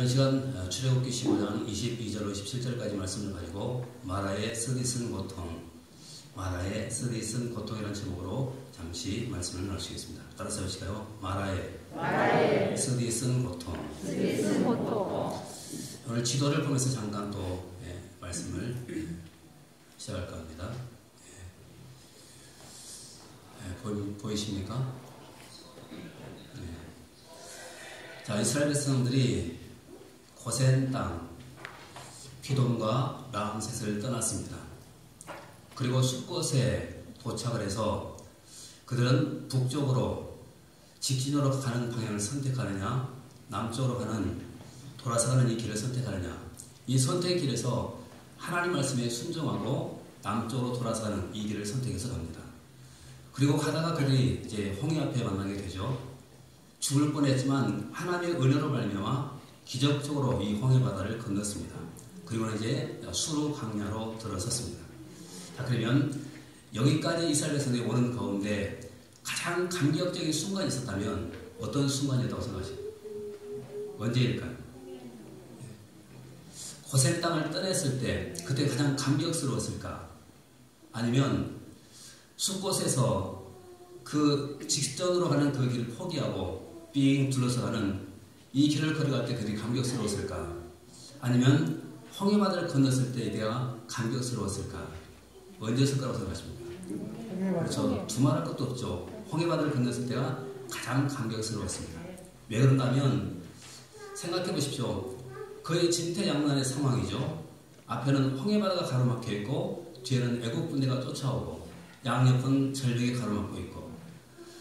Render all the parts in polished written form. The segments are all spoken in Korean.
이번 시간 출애굽기 15장 22절로 27절까지 말씀을 가지고 마라의 쓰디쓴 고통, 마라의 쓰디쓴 고통이라는 제목으로 잠시 말씀을 나누시겠습니다. 따라서 해보실까요? 마라의 쓰디쓴 고통. 오늘 지도를 보면서 잠깐 또 말씀을 시작할까 합니다. 보이십니까? 자, 이스라엘 백성들이 고센 땅 피돔과 람셋을 떠났습니다. 그리고 숫곳에 도착을 해서 그들은 북쪽으로 직진으로 가는 방향을 선택하느냐, 남쪽으로 가는 돌아서 가는 이 길을 선택하느냐, 이 선택의 길에서 하나님 말씀에 순종하고 남쪽으로 돌아서 가는 이 길을 선택해서 갑니다. 그리고 가다가 그들이 이제 홍해 앞에 만나게 되죠. 죽을 뻔했지만 하나님의 은혜로 말미암아 기적적으로 이 홍해 바다를 건넜습니다. 그리고는 이제 수르 광야로 들어섰습니다. 자, 그러면 여기까지 이스라엘 백성들이 오는 가운데 가장 감격적인 순간이 있었다면 어떤 순간이었다고 생각하십니까? 언제일까요? 고센 땅을 떠났을 때 그때 가장 감격스러웠을까? 아니면 숫곳에서 그 직전으로 가는 그 길을 포기하고 삥 둘러서 가는 이 길을 걸어갈 때 그들이 감격스러웠을까? 아니면 홍해바다를 건넜을 때 내가 감격스러웠을까? 언제였을 거라고 생각하십니까? 그렇죠. 두말할 것도 없죠. 홍해바다를 건넜을 때가 가장 감격스러웠습니다. 왜 그런가 하면 생각해 보십시오. 거의 진퇴양난의 상황이죠. 앞에는 홍해바다가 가로막혀 있고 뒤에는 애국 군대가 쫓아오고 양옆은 절벽이 가로막고 있고,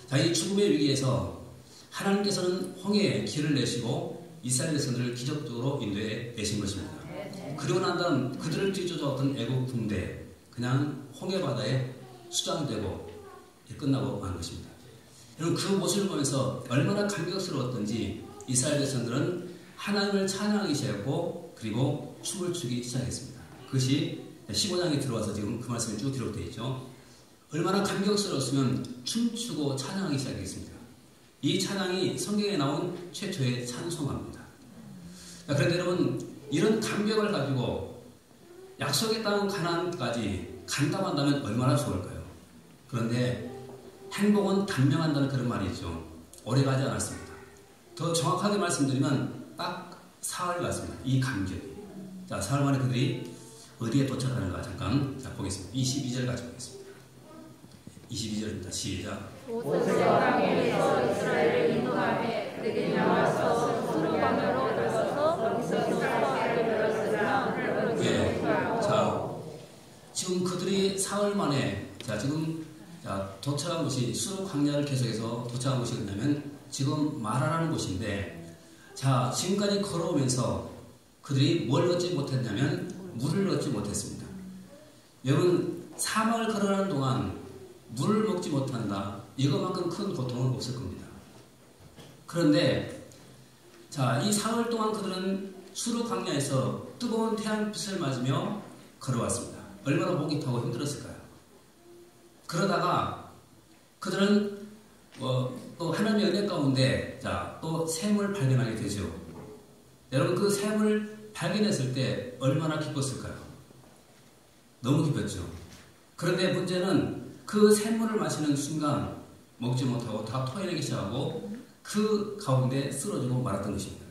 자, 이 죽음의 위기에서 하나님께서는 홍해에 길을 내시고 이스라엘 백성들을 기적적으로 인도해 내신 것입니다. 그리고 난 다음 그들을 뒤쫓아왔던 애국 군대 그냥 홍해바다에 수장되고 끝나고 만 것입니다. 여러분, 그 모습을 보면서 얼마나 감격스러웠던지 이스라엘 백성들은 하나님을 찬양하기 시작했고 그리고 춤을 추기 시작했습니다. 그것이 15장에 들어와서 지금 그 말씀이 쭉 기록되어 있죠. 얼마나 감격스러웠으면 춤추고 찬양하기 시작했습니다. 이 찬양이 성경에 나온 최초의 찬송가입니다. 그런데 여러분, 이런 감격을 가지고 약속의 땅 가나안까지 간다고 한다면 얼마나 좋을까요? 그런데 행복은 단명한다는 그런 말이 있죠. 오래 가지 않았습니다. 더 정확하게 말씀드리면 딱 사흘 갔습니다. 이 감격이. 자, 사흘 만에 그들이 어디에 도착하는가 잠깐 보겠습니다. 22절 같이 보겠습니다. 22절입니다. 시작. 모세가 광야에서 이스라엘을 인도하며 그들이 나와서 수르방으로 들어서 거기서 수르방을 들었으나 예. 자, 지금 그들이 사흘 만에 지금 도착한 곳이 수르 광야를 계속해서 도착한 곳이 뭐냐면 지금 마라라는 곳인데, 자, 지금까지 걸어오면서 그들이 뭘 얻지 못했냐면 물을 얻지 못했습니다. 여러분, 사막을 걸어가는 동안 물을 먹지 못한다, 이것만큼 큰 고통은 없을 겁니다. 그런데 자, 이 사흘 동안 그들은 수르 광야에서 뜨거운 태양빛을 맞으며 걸어왔습니다. 얼마나 목이 타고 힘들었을까요? 그러다가 그들은 또 하나님의 은혜 가운데 또 샘을 발견하게 되죠. 여러분, 그 샘을 발견했을 때 얼마나 기뻤을까요? 너무 기뻤죠. 그런데 문제는 그 샘물을 마시는 순간 먹지 못하고 다 토해내기 시작하고 그 가운데 쓰러지고 말았던 것입니다.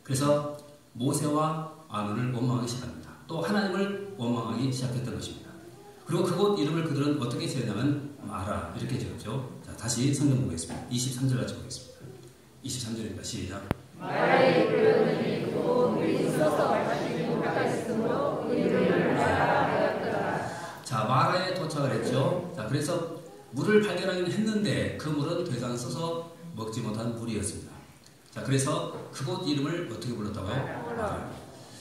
그래서 모세와 아론을 원망하기 시작합니다. 또 하나님을 원망하기 시작했던 것입니다. 그리고 그곳 이름을 그들은 어떻게 지었냐면 마라, 이렇게 지었죠. 자, 다시 성경 보겠습니다. 23절 같이 보겠습니다. 23절입니다. 시작. 마라의 이름은 또 물이 있어서 마시지 못하였으므로 그 이름을 마라 하였더라. 자, 마라에 도착을 했죠. 자, 그래서 물을 발견하긴 했는데 그 물은 더 이상 써서 먹지 못한 물이었습니다. 자, 그래서 그곳 이름을 어떻게 불렀다고요? 마라.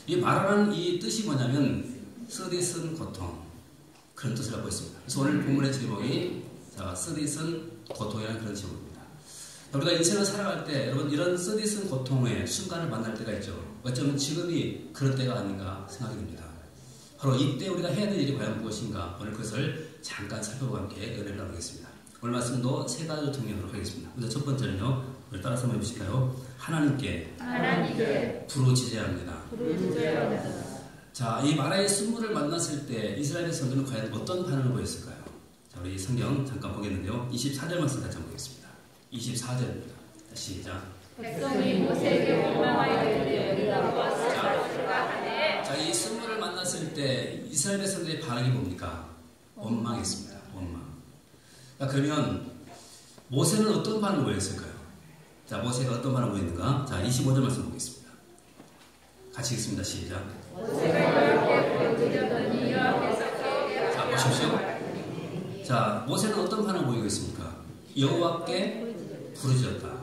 이 마라라는 이 뜻이 뭐냐면 쓰디쓴 고통, 그런 뜻을 갖고 있습니다. 그래서 오늘 본문의 제목이 쓰디쓴 고통이라는 그런 제목입니다. 우리가 인생을 살아갈 때 여러분, 이런 쓰디쓴 고통의 순간을 만날 때가 있죠. 어쩌면 지금이 그런 때가 아닌가 생각이 듭니다. 바로 이때 우리가 해야 될 일이 과연 무엇인가, 오늘 그것을 잠깐 살펴보고 함께 은혜를 나누겠습니다. 오늘 말씀도 세 가지 정리하도록 하겠습니다. 먼저 첫 번째는요, 우리 따라서 한번 해보실까요? 하나님께 부르짖어야 합니다. 자, 이 마라의 순물을 만났을 때 이스라엘 백성들은 과연 어떤 반응을 보였을까요? 자, 우리 성경 잠깐 보겠는데요. 24절 말씀 같이 한번 보겠습니다. 24절입니다. 시작. 백성이 모세에게 원망하여 이르되 우리가 무엇을 받을까 하네. 자, 이 순물을 만났을 때 이스라엘 백성들의 반응이 뭡니까? 원망했습니다. 원망. 자, 그러면 모세는 어떤 반응을 보였을까요? 자, 모세가 어떤 반응을 보였는가? 자, 25절 말씀 보겠습니다. 같이 읽습니다. 시작. 모세가 여호와께 부르짖었더니 여호와께서 자, 보십시오. 자, 모세는 어떤 반응을 보이고 있습니까? 여호와께 부르짖었다.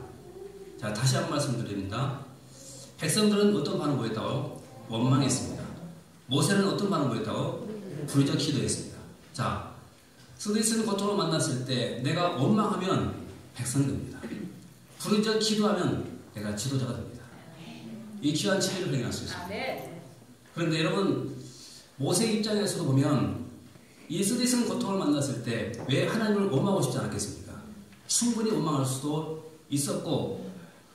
자, 다시 한번 말씀드립니다. 백성들은 어떤 반응을 보였다고? 원망했습니다. 모세는 어떤 반응을 보였다고? 부르짖어 기도했습니다. 자, 스데스는 고통을 만났을 때 내가 원망하면 백성이 됩니다. 부르짖어 기도하면 내가 지도자가 됩니다. 이 귀한 진리를 발견할 수 있습니다. 그런데 여러분, 모세 입장에서도 보면 이 스데스는 고통을 만났을 때 왜 하나님을 원망하고 싶지 않았겠습니까? 충분히 원망할 수도 있었고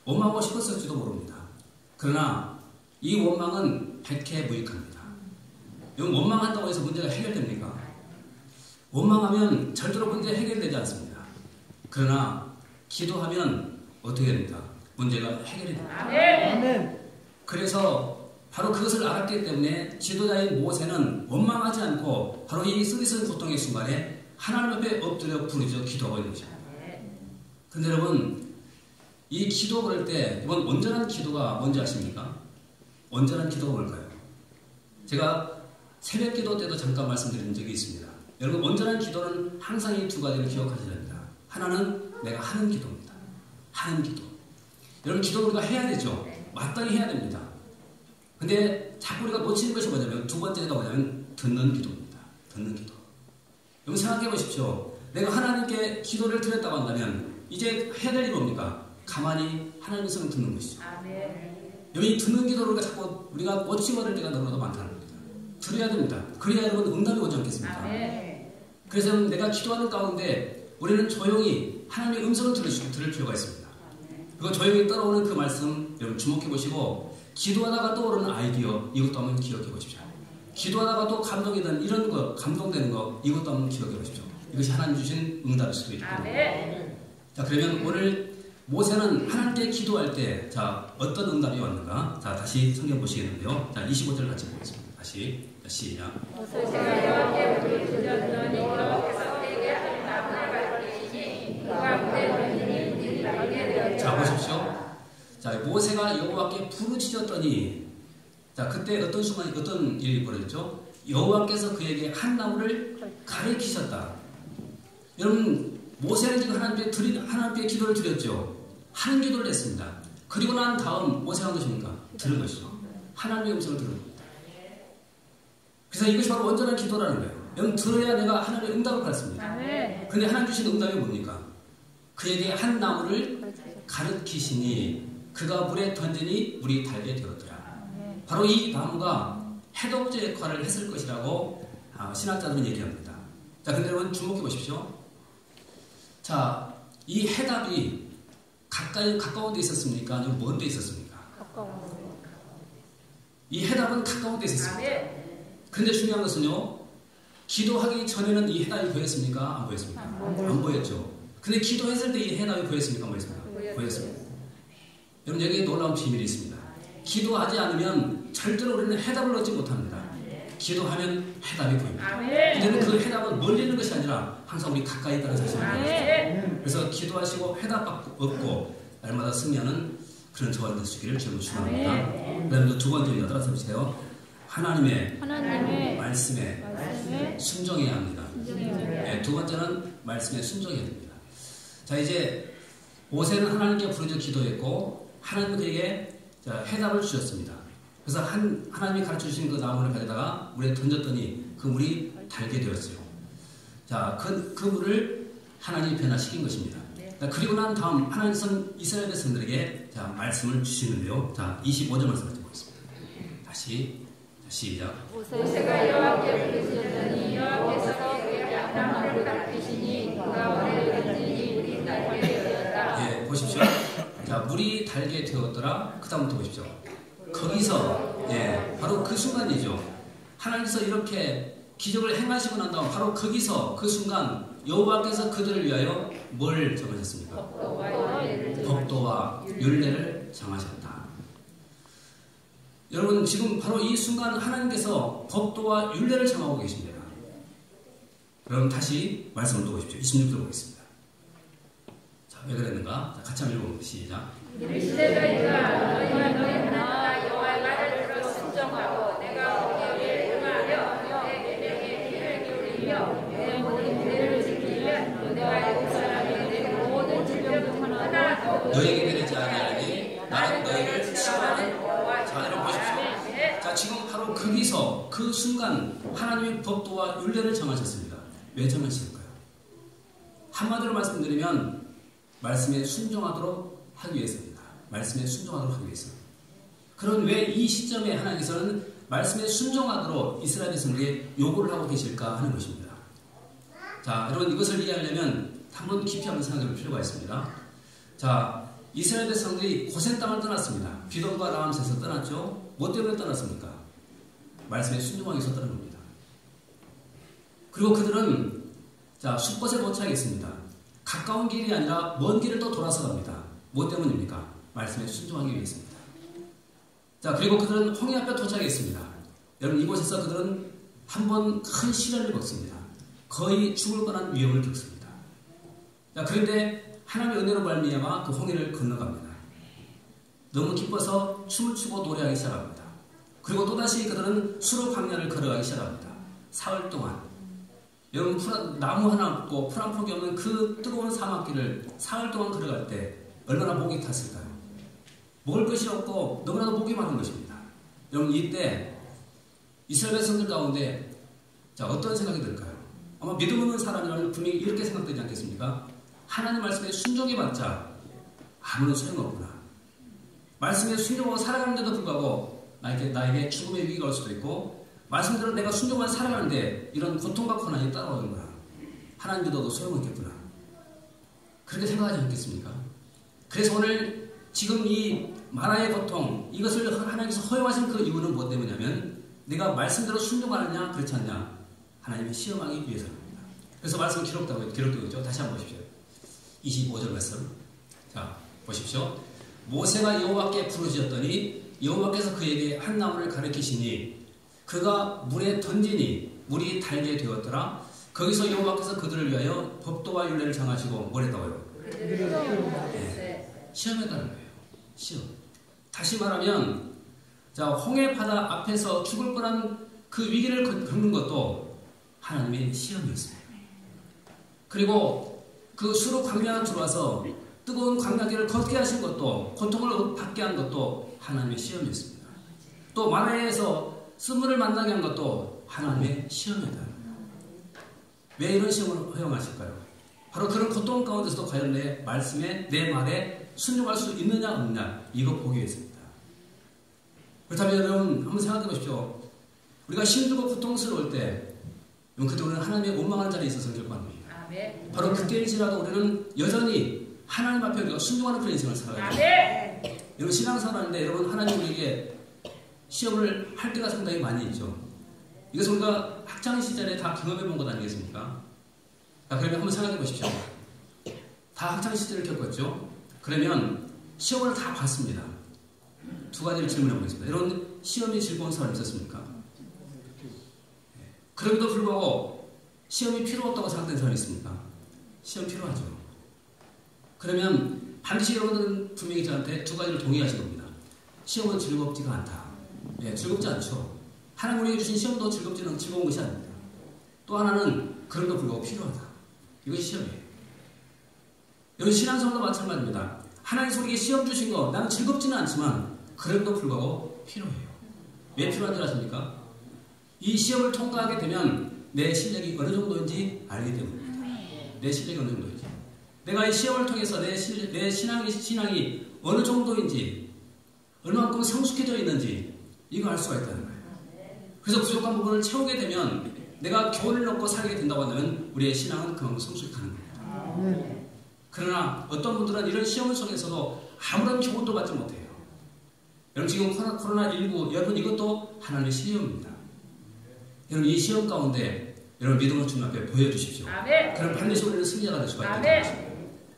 원망하고 싶었을지도 모릅니다. 그러나 이 원망은 백해무익합니다. 여러분, 원망한다고 해서 문제가 해결됩니까? 원망하면 절대로 문제 해결되지 않습니다. 그러나 기도하면 어떻게 됩니까? 문제가 해결이 됩니다. 그래서 바로 그것을 알았기 때문에 지도자인 모세는 원망하지 않고 바로 이 스데스 고통의 순간에 하나님 앞에 엎드려 부르짖어 기도하고 있는 것입니다. 그런데 여러분, 이 기도 그럴 때 이번 온전한 기도가 뭔지 아십니까? 온전한 기도가 뭘까요? 제가 새벽 기도 때도 잠깐 말씀드린 적이 있습니다. 여러분, 온전한 기도는 항상 이 두 가지를 기억하셔야 됩니다. 하나는 내가 하는 기도입니다. 하는 기도. 여러분, 기도를 우리가 해야 되죠. 마땅히 해야 됩니다. 근데 자꾸 우리가 놓치는 것이 뭐냐면 두 번째가 뭐냐면 듣는 기도입니다. 듣는 기도. 여러분, 생각해 보십시오. 내가 하나님께 기도를 드렸다고 한다면 이제 해야 될 일이 뭡니까? 가만히 하나님의 성을 듣는 것이죠. 여기 듣는 기도를 우리가 놓치버릴 때가 너무나도 많다는 겁니다. 들어야 됩니다. 그래야 여러분 응답이 오지 않겠습니까? 그래서 내가 기도하는 가운데 우리는 조용히 하나님의 음성을 들을 필요가 있습니다. 그리고 조용히 따라오는 그 말씀 여러분 주목해 보시고, 기도하다가 떠오르는 아이디어 이것도 한번 기억해 보십시오. 기도하다가 또 감동이 되는 이런 거, 감동되는 거 이것도 한번 기억해 보십시오. 이것이 하나님 주신 응답일 수도 있고. 자, 그러면 오늘 모세는 하나님께 기도할 때, 자, 어떤 응답이 왔는가? 자, 다시 성경 보시겠는데요. 자, 25절 같이 보겠습니다. 다시, 시작. 모세가 여호와께 부르짖었더니 여호와께서 그에게 한 나무를 가르치시니 그가 물에 던지니 물이 나게 되었다. 자, 보십시오. 자, 모세가 여호와께 부르짖었더니, 자, 그때 어떤 순간에 어떤 일이 벌어졌죠? 여호와께서 그에게 한 나무를 가르치셨다. 여러분, 모세는 지금 하나님께 기도를 드렸죠. 하는 기도를 했습니다. 그리고 난 다음 모세가 한 것입니까? 들은 것이죠. 하나님의 음성을 들은 겁니다. 그래서 이것이 바로 온전한 기도라는 거예요. 여러분, 들어야 내가 하나님의 응답을 받습니다. 그런데 하나님 주신 응답이 뭡니까? 그에게 한 나무를 가르치시니 그가 물에 던지니 물이 달게 되었더라. 바로 이 나무가 해독제 역할을 했을 것이라고 신학자들은 얘기합니다. 자, 근데 여러분 주목해 보십시오. 자, 이 해답이 가까운 데 있었습니까? 아니면 먼 데 있었습니까? 이 해답은 가까운 데 있었습니다. 그런데 중요한 것은요, 기도하기 전에는 이 해답이 보였습니까? 안 보였습니까? 안 보였죠. 근데 기도했을 때 이 해답이 보였습니까? 안 보였습니까? 보였습니다. 여러분, 여기에 놀라운 비밀이 있습니다. 기도하지 않으면 절대로 우리는 해답을 얻지 못합니다. 기도하면 해답이 보입니다. 근데 그 해답은 멀리 있는 것이 아니라 항상 우리 가까이 있다는 사실을 알고, 그래서 기도하시고 해답 얻고 날마다 승리하는 그런 저와 될 수 있기를 주님으로 축원합니다. 그다음에 두 번째 따라서 보세요. 하나님의 말씀에 순종해야 합니다. 네, 두 번째는 말씀에 순종해야 됩니다. 자, 이제 모세는 하나님께 부르짖어 기도했고 하나님은 그에게 해답을 주셨습니다. 그래서 하나님이 가르쳐 주신 그 나무를 가져다가 물에 던졌더니 그 물이 달게 되었어요. 자, 그 물을 하나님이 변화시킨 것입니다. 자, 그리고 난 다음 하나님께서는 이스라엘 백성들에게 말씀을 주시는데요. 자, 25절 말씀을 보겠습니다. 다시 시작. 모세가 여호와께 부르짖었더니 여호와께서 그에게 한 나무를 가르치시니 그가 물에 던지니 물이 달게 되었다. 예, 보십시오. 자, 물이 달게 되었더라. 그 다음부터 보십시오. 거기서, 바로 그 순간이죠. 하나님께서 이렇게 기적을 행하시고 난 다음 바로 거기서 그 순간 여호와께서 그들을 위하여 뭘 정하셨습니까? 법도와 율례를 정하셨다. 여러분, 지금 바로 이 순간 하나님께서 법도와 율례를 정하고 계십니다. 여러분, 다시 말씀을 또 보십시오. 26절 보겠습니다. 자, 왜 그랬는가? 자, 같이 한번 읽어봅니다. 시작. 여호와의 말을 들어 순종하고 내가 거기에 응하여 내 계명에 귀를 기울이며 내 모든 규례를 지키면 내가 애굽 사람이 내 모든 질병 중 하나도 너에게 내리지 아니하리니 나는 너희를 치유하는. 자, 여러분 보십시오. 자, 지금 바로 거기서 그 순간 하나님의 법도와 율례를 정하셨습니다. 왜 정하실까요? 한마디로 말씀드리면 말씀에 순종하도록 하기 위해서입니다. 말씀에 순종하도록 하기 위해서. 그럼 왜 이 시점에 하나님께서는 말씀에 순종하도록 이스라엘 백성에게 요구를 하고 계실까 하는 것입니다. 자, 여러분 이것을 이해하려면 한번 깊이 한번 생각해 볼 필요가 있습니다. 자, 이스라엘 백성들이 고센 땅을 떠났습니다. 비돔과 라암새에서 떠났죠. 뭐 때문에 떠났습니까? 말씀에 순종하기 위해서 떠난 겁니다. 그리고 그들은 자, 숲곳에 도착했습니다. 가까운 길이 아니라 먼 길을 또 돌아서 갑니다. 뭐 때문입니까? 말씀에 순종하기 위해서입니다. 자, 그리고 그들은 홍해 앞에 도착했습니다. 여러분 이곳에서 그들은 한 번 큰 시련을 겪습니다. 거의 죽을 뻔한 위험을 겪습니다. 자, 그런데 하나님의 은혜로 말미암아 그 홍해를 건너갑니다. 너무 기뻐서 춤을 추고 노래하기 시작합니다. 그리고 또다시 그들은 수로 광야를 걸어가기 시작합니다. 사흘 동안. 여러분 나무 하나 없고 풀 한 폭이 없는 그 뜨거운 사막길을 사흘 동안 걸어갈 때 얼마나 목이 탔을까요? 먹을 것이 없고 너무나도 목이 마른 것입니다. 여러분 이때 이스라엘 백성들 가운데 자, 어떤 생각이 들까요? 아마 믿음 없는 사람이라면 분명히 이렇게 생각되지 않겠습니까? 하나님 말씀에 순종해봤자 아무런 소용없구나. 말씀에 순종하고 살아가는데도 불구하고 나에게 죽음의 위기가 올 수도 있고 말씀대로 내가 순종만 살아가는데 이런 고통과 고난이 따라오는구나. 하나님 믿어도 소용없겠구나. 그렇게 생각하지 않겠습니까? 그래서 오늘 지금 이 마라의 고통 이것을 하나님께서 허용하신 그 이유는 무엇 때문이냐면 내가 말씀대로 순종하느냐 그렇지 않냐 하나님이 시험하기 위해서입니다. 그래서 말씀이 기록되고 있죠. 다시 한번 보십시오. 25절 말씀. 자, 보십시오. 모세가 여호와께 부르짖었더니 여호와께서 그에게 한 나무를 가리키시니 그가 물에 던지니 물이 달게 되었더라. 거기서 여호와께서 그들을 위하여 법도와 율례를 정하시고 뭘 했다고요? 시험했다는 거예요. 시험. 다시 말하면 자, 홍해 바다 앞에서 죽을 뻔한 그 위기를 겪는 것도 하나님의 시험이었습니다. 그리고 그 수로 광야에 들어와서 뜨거운 광야길을 걷게 하신 것도 고통을 받게 한 것도 하나님의 시험이었습니다. 또 마라에서 쓴물을 만나게 한 것도 하나님의 시험이다. 왜 이런 시험을 허용하실까요? 바로 그런 고통 가운데서도 과연 내 말씀에 내 말에 순종할 수 있느냐 없느냐 이거 보기 위해서입니다. 그렇다면 여러분 한번 생각해 보십시오. 우리가 힘들고 고통스러울 때 그때 우리는 하나님의 원망하는 자리에 있어서 결국한 겁니다. 바로 그때일지라도 우리는 여전히 하나님 앞에 우리가 순종하는 그런 인생을 살아야 돼요. 여러분 신앙생활하는데 여러분 하나님 우리에게 시험을 할 때가 상당히 많이 있죠. 이것은 우리가 학창 시절에 다 경험해 본 것 아니겠습니까? 자, 그러면 한번 생각해 보십시오. 다 학창 시절을 겪었죠. 그러면 시험을 다 봤습니다. 두 가지를 질문해 보겠습니다. 여러분 시험이 즐거운 사람 있었습니까? 그럼에도 불구하고 시험이 필요 없다고 생각되는 사람이 있습니까? 시험 필요하죠. 그러면 반드시 여러분들은 분명히 저한테 두 가지를 동의하실 겁니다. 시험은 즐겁지가 않다. 즐겁지 않죠. 하나님 우리에게 주신 시험도 즐거운 것이 아닙니다. 또 하나는 그럼에도 불구하고 필요하다. 이것이 시험이에요. 여기 신앙생활도 마찬가지입니다. 하나님께서 우리에게 시험 주신 거 나는 즐겁지는 않지만 그럼에도 불구하고 필요해요. 왜 필요한 줄 아십니까? 이 시험을 통과하게 되면 내 실력이 어느 정도인지 알기 때문입니다. 내 실력이 어느 정도인지. 내가 이 시험을 통해서 내 신앙이 어느 정도인지 얼마만큼 성숙해져 있는지 이거 알 수가 있다는 거예요. 그래서 부족한 부분을 채우게 되면 내가 교훈을 얻고 살게 된다고 한다면 우리의 신앙은 그만큼 성숙하는 겁니다. 그러나 어떤 분들은 이런 시험을 속에서도 아무런 교훈도 받지 못해요. 여러분 지금 코로나19 여러분 이것도 하나님의 시험입니다. 여러분 이 시험 가운데 여러분 믿음으로 주님 앞에 보여주십시오. 아멘. 그럼 반드시 우리는 승리자가 될 수가 있다는 아멘. 것입니다.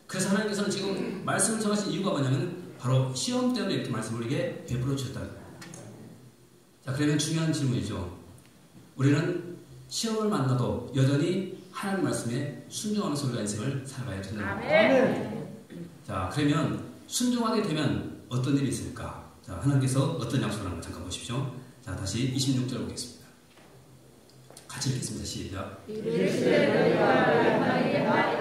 그래서 하나님께서는 지금 말씀을 정하신 이유가 뭐냐면 바로 시험 때문에 이렇게 말씀을 우리에게 베풀어 주셨다는 거예요. 자, 그러면 중요한 질문이죠. 우리는 시험을 만나도 여전히 하나님 말씀에 순종하면서 우리가 인생을 살아가야 된다. 아멘. 자, 그러면 순종하게 되면 어떤 일이 있을까? 자, 하나님께서 어떤 약속을 하는가 잠깐 보십시오. 자, 다시 26절 보겠습니다. 같이 읽겠습니다. 시작. 이르시되 너희가 너희의 말을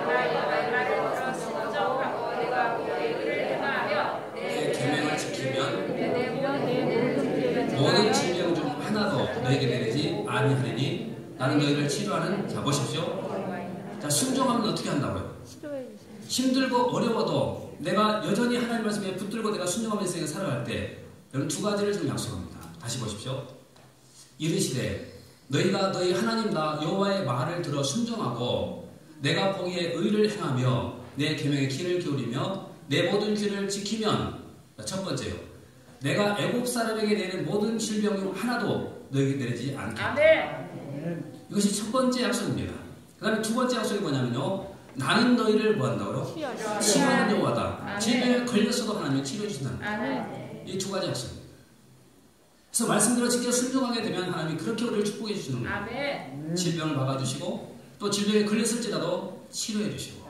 들어 순종하고 내가 너희의 의를 행하며 내 계명을 지키면 내 모든 모든 질병 중 하나도 너에게 내리지 아니하리니 나는 너희를 치료하는. 자, 보십시오. 자, 순종하면 어떻게 한다고요? 힘들고 어려워도 내가 여전히 하나님 말씀에 붙들고 내가 순종하면서 살아갈 때 여러분 두 가지를 좀 약속합니다. 다시 보십시오. 이르시되 너희가 너희 하나님 나 여호와의 말을 들어 순종하고 내가 보기에 의를 행하며 내 계명에 귀를 기울이며 내 모든 귀를 지키면. 첫 번째요. 내가 애굽 사람에게 내는 모든 질병 중 하나도 너에게 내리지 않겠다. 아멘. 이것이 첫 번째 약속입니다. 그 다음에 두 번째 약속이 뭐냐면요. 나는 너희를 뭐 한다고요? 치료하는 여호와다. 질병에 걸렸어도 하나님이 치료해 주신다는 거예요. 이 두 가지 약속입니다. 그래서 말씀대로 직접 순종하게 되면 하나님이 그렇게 우리를 축복해 주시는 거예요. 아멘. 질병을 막아주시고 또 질병에 걸렸을지라도 치료해 주시고.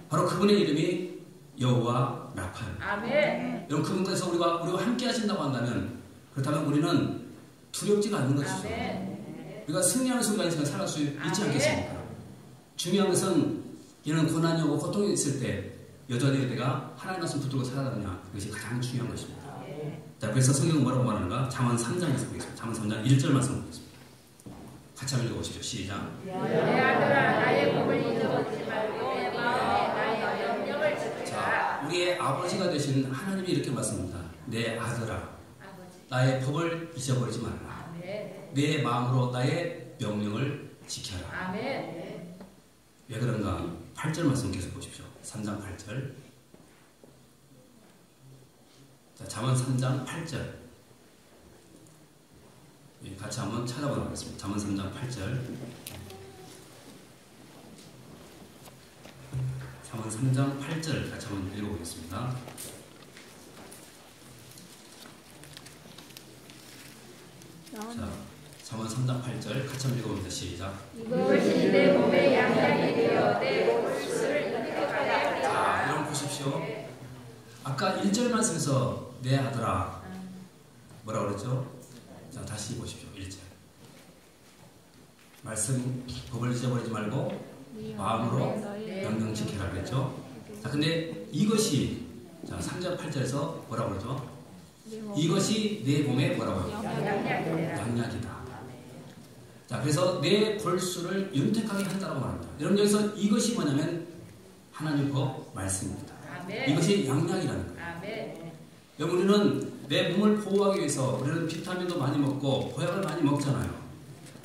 바로 그분의 이름이 여호와 라파입니다. 아멘. 여러분 그분께서 우리와 함께 하신다고 한다면 그렇다면 우리는 두렵지가 않는 것이죠. 아멘. 우리가 승리하면서 우리가 인생을 살아갈 수 있지 않겠습니까? 중요한 것은 이런 고난이 오고 고통이 있을 때 여전히 내가 하나님 말씀 붙들고 살아가느냐, 이것이 가장 중요한 것입니다. 자, 그래서 성경은 뭐라고 말하는가? 잠언 3장에서 보겠습니다. 잠언 3장 1절 말씀 보겠습니다. 같이 한번 읽어보시죠. 시작. 내 아들아 나의 법을 잊어버리지 말고 내 마음에 나의 명령을 지키라. 자, 우리의 아버지가 되신 하나님이 이렇게 말씀합니다. 내 아들아, 나의 법을 잊어버리지 말라. 아멘. 내 마음으로 나의 명령을 지켜라. 아멘. 왜 그런가? 8절 말씀 계속 보십시오. 3장 8절. 자, 잠언 3장 8절. 같이 한번 찾아보도록 하겠습니다. 잠언 3장 8절. 잠언 3장 8절 같이 한번 읽어보겠습니다. 자, 잠언 3장 8절 같이 한번 읽어봅니다. 시작. 이것이 내 몸의 양약이 되어 내 골수를 인격하게 하리라. 자, 여러분 보십시오. 아까 1절 말씀에서 내 아들아 뭐라고 그랬죠? 자, 다시 보십시오. 1절 말씀 법을 잊어버리지 말고 마음으로 명령 지켜라 그랬죠? 자, 근데 이것이 자 3절 8절에서 뭐라고 그러죠? 이것이 내 몸에 뭐라고요? 양약이다. 자, 그래서 내 골수를 윤택하게 한다고 말합니다. 여러분 여기서 이것이 뭐냐면 하나님 법 말씀입니다. 아멘. 이것이 양약이라는 거예요. 아멘. 여러분 우리는 내 몸을 보호하기 위해서 우리는 비타민도 많이 먹고 보약을 많이 먹잖아요.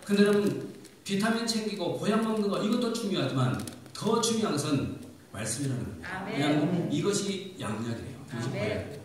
근데 여러분 비타민 챙기고 보약 먹는 거 이것도 중요하지만 더 중요한 것은 말씀이라는 겁니다. 아멘. 그냥 이것이 양약이에요. 이것이 보약이에요.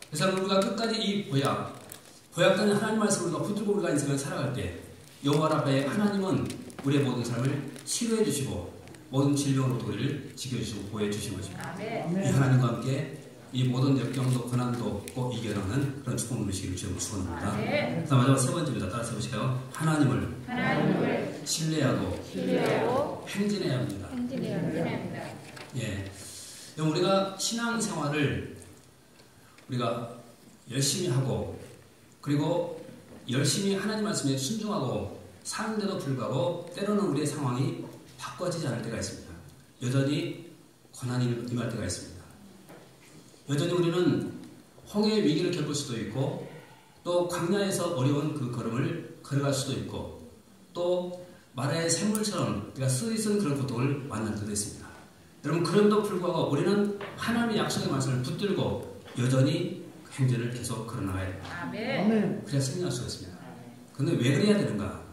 그래서 우리가 끝까지 이 보약된 하나님 말씀을 우리가 붙들고 우리가 인생을 살아갈 때 여호와 라파의 하나님은 우리의 모든 삶을 치료해 주시고 모든 질병으로부터 우리를 지켜주시고 보호해 주신 것입니다. 아멘. 이 하나님과 함께 이 모든 역경도 고난도 꼭 이겨나가는 그런 축복 누리시기를 주님으로 축원합니다. 아멘. 자, 마지막 세 번째입니다. 따라서 해보실까요? 하나님을 신뢰하고 행진해야 합니다. 예, 우리가 신앙생활을 우리가 열심히 하고 그리고 열심히 하나님 말씀에 순종하고 사는데도 불구하고 때로는 우리의 상황이 바꿔지지 않을 때가 있습니다. 여전히 고난이 임할 때가 있습니다. 여전히 우리는 홍해의 위기를 겪을 수도 있고 또 광야에서 어려운 그 걸음을 걸어갈 수도 있고 또 마라의 샘물처럼 우리가 쓰이쓴 그런 고통을 만날 때도 있습니다. 여러분 그럼에도 불구하고 우리는 하나님의 약속의 말씀을 붙들고 여전히 행진을 계속 걸어나가야 됩니다. 아멘. 그래야 승리할 수가 있습니다. 그런데 왜 그래야 되는가?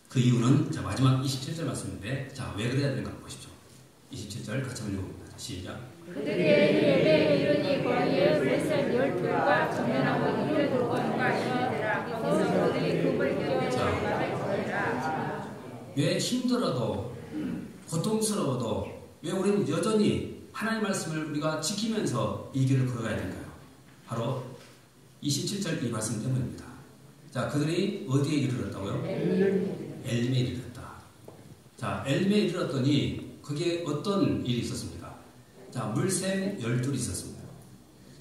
그 이유는 자 마지막 27절 말씀인데 자 왜 그래야 되는가 보십시오. 27절 같이 한번 읽어봅니다. 시작. 그들의 일에 이르니 거기에 블레셋 12과 정면하고 이를 돌건과 이르니라. 거기서 그들이 금을 끼워 말을 거니라. 왜 힘들어도 고통스러워도 왜 우리는 여전히 하나님의 말씀을 우리가 지키면서 이 길을 걸어가야 될까요? 바로 27절 이 말씀 때문입니다. 자, 그들이 어디에 이르렀다고요? 엘림에 이르렀다. 자, 엘림에 이르렀더니 거기에 어떤 일이 있었습니까? 자, 물샘 12이 있었습니다.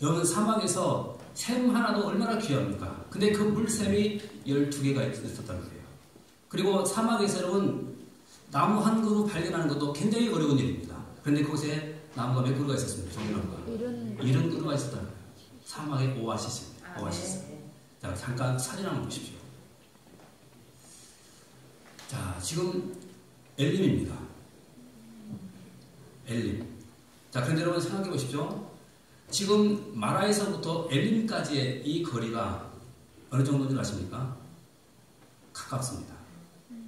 여러분, 사막에서 샘 하나도 얼마나 귀합니까? 근데 그 물샘이 12개가 있었다는 거예요. 그리고 사막에서 여러분, 나무 한 그루 발견하는 것도 굉장히 어려운 일입니다. 그런데 그곳에 나무가 몇 그루가 있었습니다. 종류나무가 70그루가 있었다는 거예요. 사막의 오아시스입니다. 오아시스. 자, 잠깐 사진 한번 보십시오. 자, 지금 엘림입니다. 엘림. 자, 그런데 여러분 생각해 보십시오. 지금 마라에서부터 엘림까지의 이 거리가 어느 정도인지 아십니까? 가깝습니다.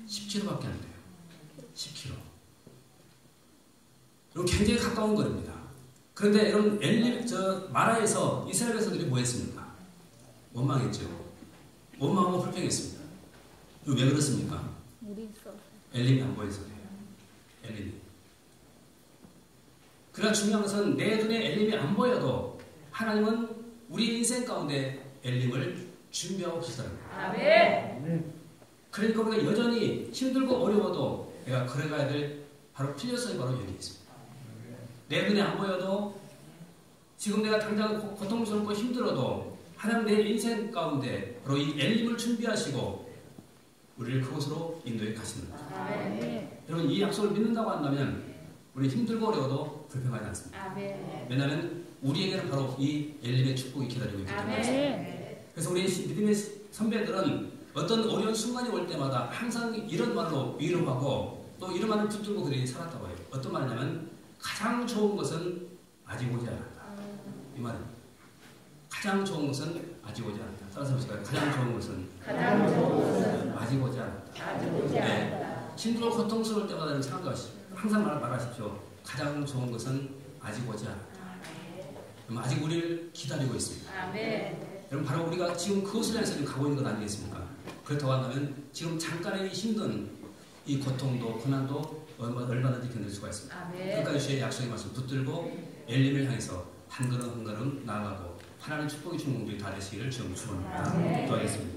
10km밖에 안 돼요. 10km. 여러분 굉장히 가까운 거리입니다. 그런데 여러분 마라에서 이스라엘 백성들이 뭐 했습니까? 원망했죠. 원망하고 불평했습니다. 왜 그렇습니까? 엘림이 안 보여서 그래요. 엘림이. 그러나 중요한 것은 내 눈에 엘림이 안 보여도 하나님은 우리 인생 가운데 엘림을 준비하고 계시다는 거예요. 아멘. 그러니까 우리가 여전히 힘들고 어려워도 내가 걸어가야 될 바로 필요성이 바로 여기 있습니다. 내 눈에 안 보여도 지금 내가 당장 고통스럽고 힘들어도 하나님 내 인생 가운데 바로 이 엘림을 준비하시고 우리를 그곳으로 인도해 가시는 거예요. 아멘. 여러분 이 약속을 믿는다고 한다면 우리 힘들고 어려워도 불평하지 않습니다. 아멘. 왜냐하면 우리에게는 바로 이 엘림의 축복이 기다리고 있기 때문에. 그래서 우리 믿음의 선배들은 어떤 어려운 순간이 올 때마다 항상 이런 말로 위로하고 또 이런 말을 붙들고 그들이 살았다고 해요. 어떤 말이냐면 가장 좋은 것은 아직 오지 않았다. 이 말은 가장 좋은 것은 아직 오지 않았다. 따라서 보실까요? 가장 좋은 것은 아직 오지 않았다. 아직 오지 않았다. 힘들고 고통스러울 때마다 생각하십시오. 항상 말하십시오. 가장 좋은 것은 아직 오지 않았다. 그럼 아직 우리를 기다리고 있습니다. 아멘. 여러분 바로 우리가 지금 그것을 향해서 지금 가고 있는 것 아니겠습니까? 그렇다고 한다면 지금 잠깐의 힘든 이 고통도 고난도 얼마든지 견딜 수가 있습니다. 아멘. 끝까지 주의 약속의 말씀 붙들고 엘림을 향해서 한 걸음 한 걸음 나아가고 하나님 축복의 주문들이 다 되시기를 주님 축원합니다. 기도하겠습니다.